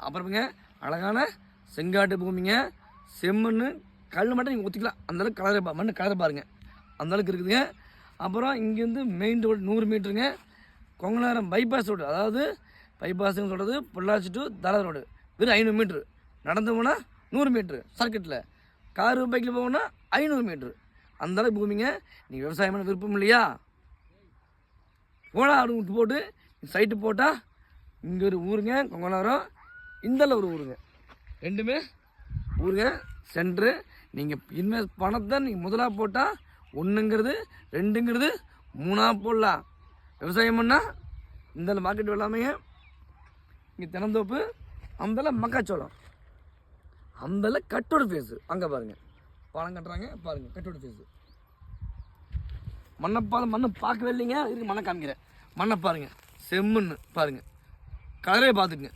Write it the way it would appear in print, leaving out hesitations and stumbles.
அப்புறமேங்க அழகான செங்காட்டு பூமிங்க, செம்மண், கல் மட்டும் நீங்கள் ஊற்றிக்கலாம். அந்தளவுக்கு கலரை மண் கலரை பாருங்கள், அந்தளவுக்கு இருக்குதுங்க. அப்புறம் இங்கேருந்து மெயின் ரோடு 100 மீட்டருங்க. கொங்கனாரம் பைபாஸ் ரோடு, அதாவது பைபாஸ்ன்னு சொல்கிறது பொள்ளாச்சி டு தலை ரோடு, வெறும் 500 மீட்ரு. நடந்து போனால் 100 மீட்ரு சர்க்கிட்டில், காரு பைக்கில் போகணுன்னா 500 மீட்ரு. அந்தளவுக்கு பூமிங்க. நீங்கள் விவசாயம் பண்ண விருப்பம் இல்லையா, போனால் அப்படி விட்டு போட்டு சைட்டு போட்டால் இங்கே ஒரு ஊருங்க கொங்கனாரம், இந்தல ஒரு ஊருங்க, ரெண்டுமே ஊருங்க சென்ட்ரு. நீங்கள் இன்வெஸ்ட் பணத்தை நீங்கள் முதலாக போட்டால் 1ங்கிறது 2ங்கிறது 3ஆக போடலாம். விவசாயம் பண்ணால் இந்த மார்க்கெட் வெள்ளாமைங்க. இங்கே தினந்தோப்பு, அந்தல மக்காச்சோளம், அந்தல கட்டோட ஃபேஸு. அங்கே பாருங்கள் பாலம் கட்டுறாங்க பாருங்கள், கட்டோட ஃபேஸு. மண்ணை பார்க்கவே இல்லைங்க, இருக்கு மண்ணை காமிக்கிறேன். மண்ணை பாருங்கள், செம்மண் பாருங்கள், கலரே பார்த்துக்குங்க.